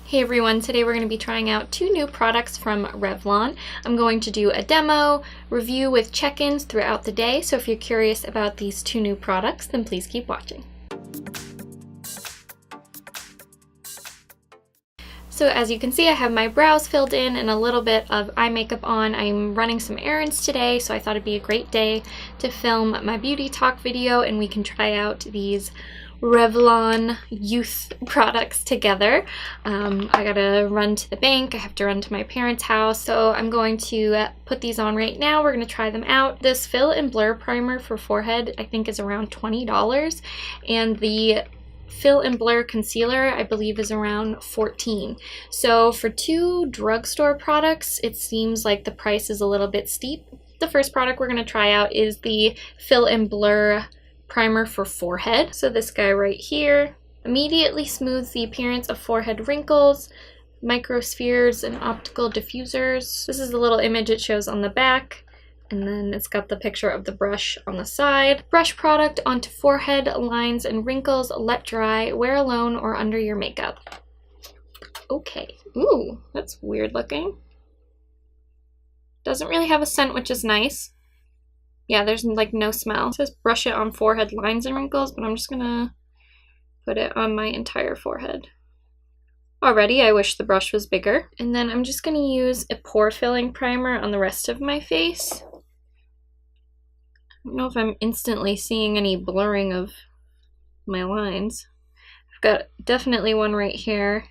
Hey everyone, today we're going to be trying out two new products from Revlon. I'm going to do a demo, review with check-ins throughout the day, so if you're curious about these two new products, then please keep watching. So as you can see, I have my brows filled in and a little bit of eye makeup on. I'm running some errands today, so I thought it'd be a great day to film my beauty talk video and we can try out these Revlon youth products together. I gotta run to the bank, I have to run to my parents' house, so I'm going to put these on right now. We're gonna try them out. This Fill and Blur primer for forehead I think is around $20, and the Fill and Blur concealer I believe is around $14. So for two drugstore products, it seems like the price is a little bit steep. The first product we're gonna try out is the Fill and Blur primer for forehead. So this guy right here immediately smooths the appearance of forehead wrinkles, microspheres, and optical diffusers. This is the little image it shows on the back, and then it's got the picture of the brush on the side. Brush product onto forehead lines and wrinkles, let dry, wear alone or under your makeup. Okay, ooh, that's weird looking. Doesn't really have a scent, which is nice. Yeah, there's like no smell. It says brush it on forehead lines and wrinkles, but I'm just gonna put it on my entire forehead. Already, I wish the brush was bigger. And then I'm just gonna use a pore filling primer on the rest of my face. I don't know if I'm instantly seeing any blurring of my lines. I've got definitely one right here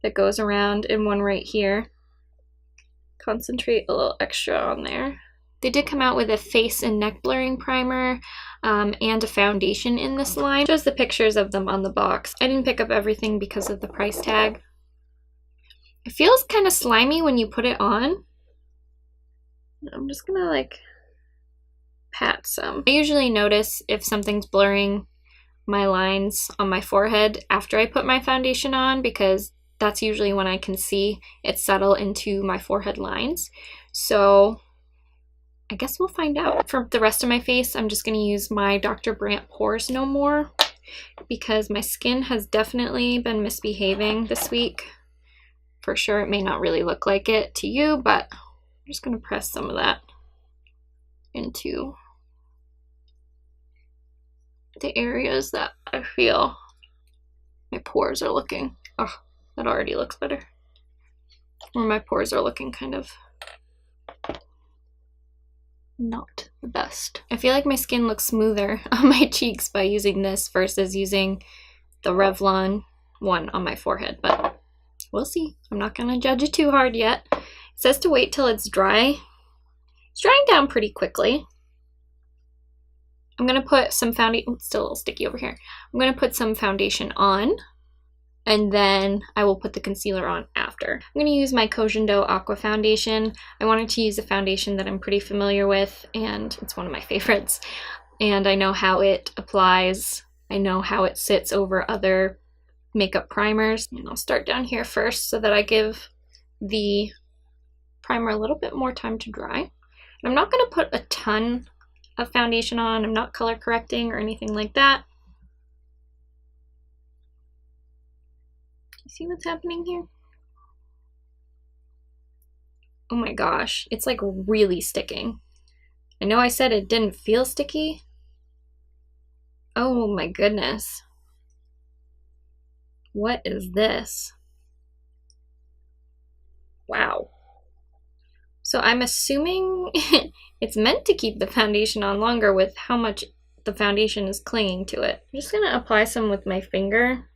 that goes around and one right here. Concentrate a little extra on there. They did come out with a face and neck blurring primer and a foundation in this line. Shows the pictures of them on the box. I didn't pick up everything because of the price tag. It feels kind of slimy when you put it on. I'm just gonna like pat some. I usually notice if something's blurring my lines on my forehead after I put my foundation on, because that's usually when I can see it settle into my forehead lines. So I guess we'll find out. For the rest of my face, I'm just going to use my Dr. Brandt Pores No More because my skin has definitely been misbehaving this week. For sure, it may not really look like it to you, but I'm just going to press some of that into the areas that I feel my pores are looking. Oh, that already looks better. Where my pores are looking kind of not the best. I feel like my skin looks smoother on my cheeks by using this versus using the Revlon one on my forehead, but we'll see. I'm not gonna judge it too hard yet. It says to wait till it's dry. It's drying down pretty quickly. I'm gonna put some foundation, it's still a little sticky over here. I'm gonna put some foundation on, and then I will put the concealer on after. I'm going to use my Cogendo Aqua Foundation. I wanted to use a foundation that I'm pretty familiar with, and it's one of my favorites. And I know how it applies. I know how it sits over other makeup primers. And I'll start down here first so that I give the primer a little bit more time to dry. And I'm not going to put a ton of foundation on. I'm not color correcting or anything like that. See what's happening here? Oh my gosh, it's like really sticking. I know I said it didn't feel sticky. Oh my goodness. What is this? Wow. So I'm assuming it's meant to keep the foundation on longer with how much the foundation is clinging to it. I'm just gonna apply some with my finger.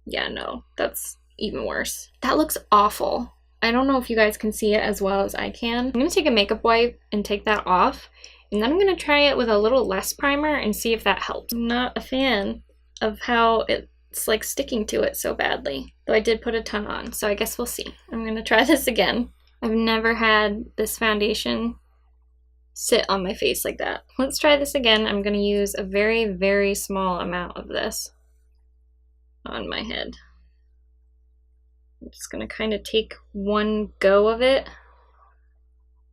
Yeah, no, that's even worse. That looks awful. I don't know if you guys can see it as well as I can. I'm gonna take a makeup wipe and take that off, and then I'm gonna try it with a little less primer and see if that helps. I'm not a fan of how it's like sticking to it so badly, though I did put a ton on, so I guess we'll see. I'm gonna try this again. I've never had this foundation sit on my face like that. Let's try this again. I'm gonna use a very, very small amount of this on my head. I'm just gonna kind of take one go of it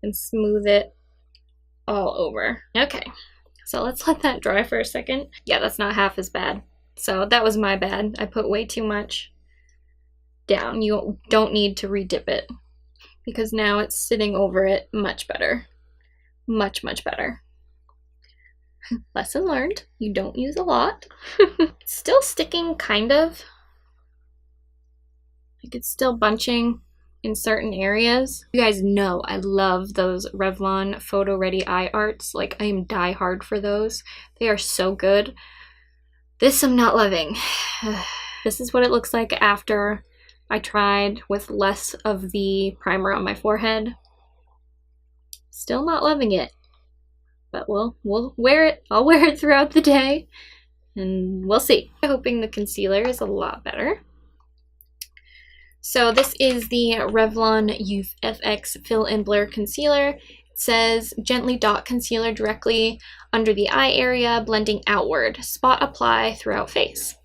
and smooth it all over. Okay, so let's let that dry for a second. Yeah, that's not half as bad. So that was my bad. I put way too much down. You don't need to redip it because now it's sitting over it much better. Much, much better. Lesson learned. You don't use a lot. It's still sticking, kind of. Like it's still bunching in certain areas. You guys know I love those Revlon photo ready eye arts. Like I am die hard for those. They are so good. This I'm not loving. This is what it looks like after I tried with less of the primer on my forehead. Still not loving it. But we'll wear it. I'll wear it throughout the day and we'll see. I'm hoping the concealer is a lot better. So this is the Revlon Youth FX Fill and Blur Concealer. It says gently dot concealer directly under the eye area, blending outward. Spot apply throughout face.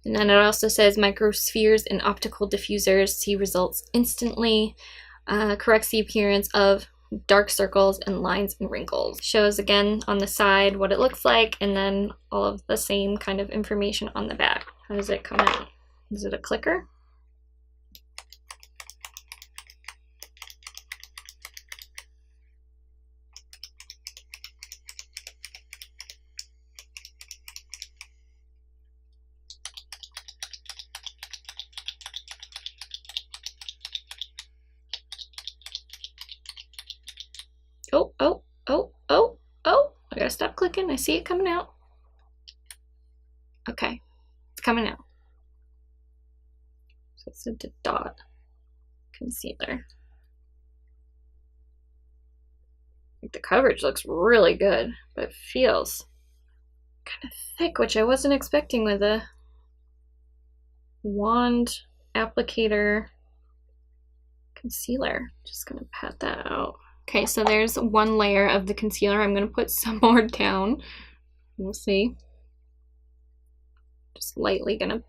And then it also says microspheres and optical diffusers. See results instantly. Corrects the appearance of dark circles and lines and wrinkles. Shows again on the side what it looks like and then all of the same kind of information on the back. How does it come out? Is it a clicker? Oh, I gotta stop clicking. I see it coming out. Okay, it's coming out. So it's a dot concealer. Like the coverage looks really good, but it feels kind of thick, which I wasn't expecting with a wand applicator concealer. Just gonna pat that out. Okay, so there's one layer of the concealer. I'm going to put some more down. We'll see. Just lightly going to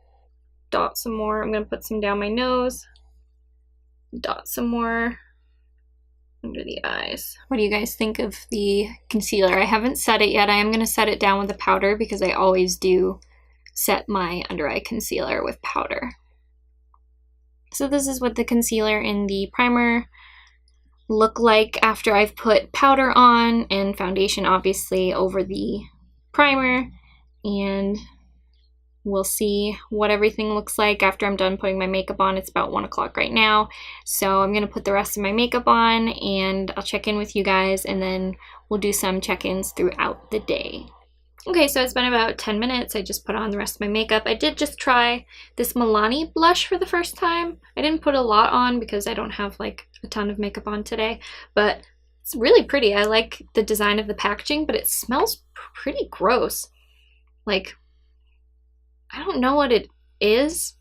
dot some more. I'm going to put some down my nose. Dot some more under the eyes. What do you guys think of the concealer? I haven't set it yet. I am going to set it down with a powder because I always do set my under eye concealer with powder. So this is what the concealer and the primer look like after I've put powder on and foundation obviously over the primer, and we'll see what everything looks like after I'm done putting my makeup on. It's about 1 o'clock right now, so I'm gonna put the rest of my makeup on and I'll check in with you guys and then we'll do some check-ins throughout the day. Okay, so it's been about 10 minutes. I just put on the rest of my makeup. I did just try this Milani blush for the first time. I didn't put a lot on because I don't have like a ton of makeup on today, but it's really pretty. I like the design of the packaging, but it smells pretty gross. Like, I don't know what it is,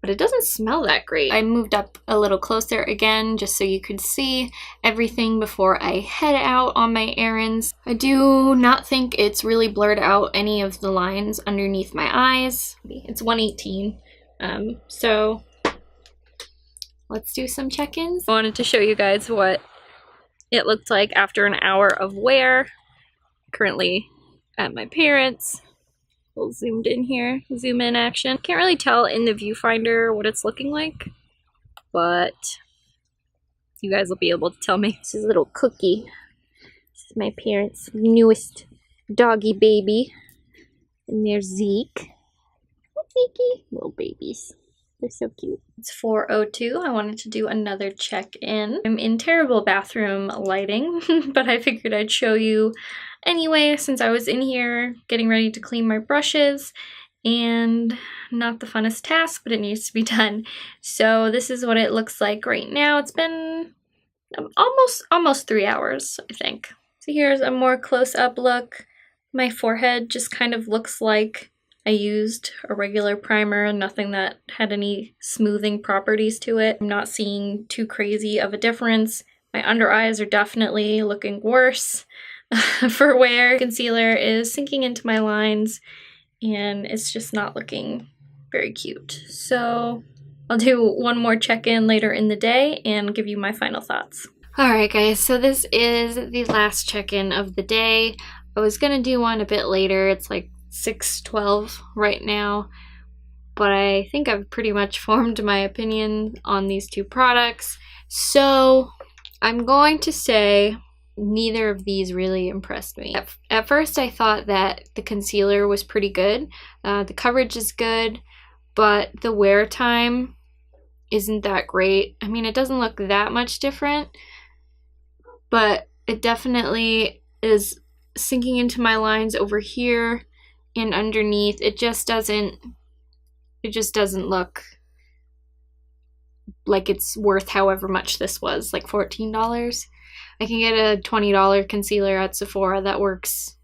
but it doesn't smell that great. I moved up a little closer again just so you could see everything before I head out on my errands. I do not think it's really blurred out any of the lines underneath my eyes. It's 1:18, so let's do some check-ins. I wanted to show you guys what it looked like after an hour of wear. Currently at my parents'. Little zoomed in here, zoom in action. Can't really tell in the viewfinder what it's looking like, but you guys will be able to tell me. This is little Cookie. This is my parents' newest doggy baby. And there's Zeke. Hi, Zeke. Little babies. They're so cute. It's 4:02. I wanted to do another check-in. I'm in terrible bathroom lighting, but I figured I'd show you anyway, since I was in here getting ready to clean my brushes, and not the funnest task, but it needs to be done. So this is what it looks like right now. It's been almost 3 hours, I think. So here's a more close-up look. My forehead just kind of looks like I used a regular primer, nothing that had any smoothing properties to it. I'm not seeing too crazy of a difference. My under eyes are definitely looking worse for wear. Concealer is sinking into my lines and it's just not looking very cute. So I'll do one more check-in later in the day and give you my final thoughts. Alright guys, so this is the last check-in of the day. I was gonna do one a bit later. It's like 6:12 right now. but I think I've pretty much formed my opinion on these two products. So I'm going to say neither of these really impressed me. At first I thought that the concealer was pretty good. The coverage is good, but the wear time isn't that great. I mean, it doesn't look that much different, but it definitely is sinking into my lines over here and underneath. It just doesn't look like it's worth however much this was, like $14. I can get a $20 concealer at Sephora that works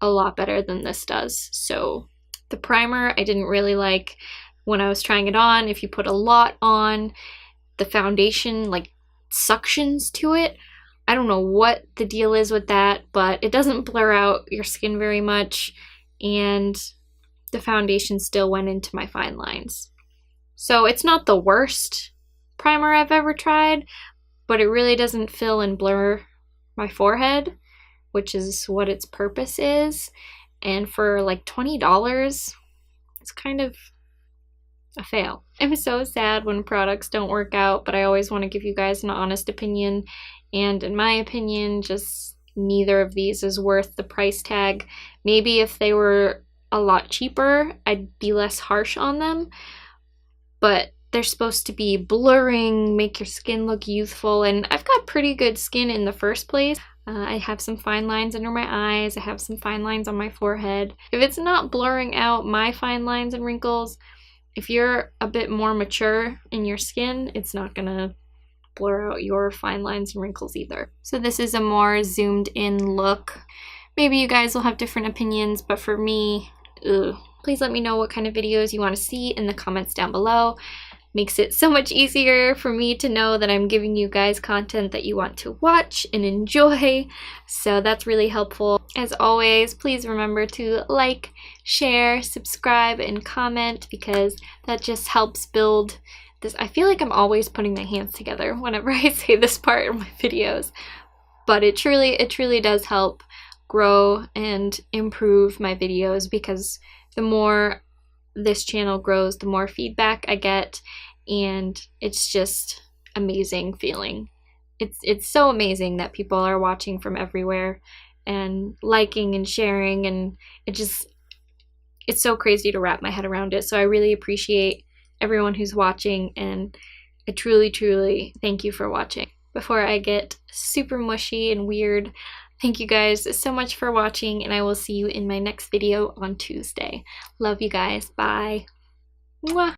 a lot better than this does. So the primer I didn't really like when I was trying it on. If you put a lot on, the foundation like suctions to it. I don't know what the deal is with that, but it doesn't blur out your skin very much, and the foundation still went into my fine lines. So it's not the worst primer I've ever tried, but it really doesn't fill and blur my forehead, which is what its purpose is. And for like $20, it's kind of a fail. I'm so sad when products don't work out, but I always want to give you guys an honest opinion. And in my opinion, just neither of these is worth the price tag. Maybe if they were a lot cheaper, I'd be less harsh on them. But they're supposed to be blurring, make your skin look youthful, and I've got pretty good skin in the first place. I have some fine lines under my eyes, I have some fine lines on my forehead. If it's not blurring out my fine lines and wrinkles, if you're a bit more mature in your skin, it's not gonna blur out your fine lines and wrinkles either. So this is a more zoomed in look. Maybe you guys will have different opinions, but for me, ugh. Please let me know what kind of videos you want to see in the comments down below. Makes it so much easier for me to know that I'm giving you guys content that you want to watch and enjoy. So that's really helpful. As always, please remember to like, share, subscribe, and comment, because that just helps build this. I feel like I'm always putting my hands together whenever I say this part in my videos, but it truly does help grow and improve my videos, because the more this channel grows, the more feedback I get, and it's just amazing feeling. It's so amazing that people are watching from everywhere and liking and sharing, and it's so crazy to wrap my head around it. So I really appreciate everyone who's watching, and I truly thank you for watching. Before I get super mushy and weird, thank you guys so much for watching, and I will see you in my next video on Tuesday. Love you guys. Bye. Mwah.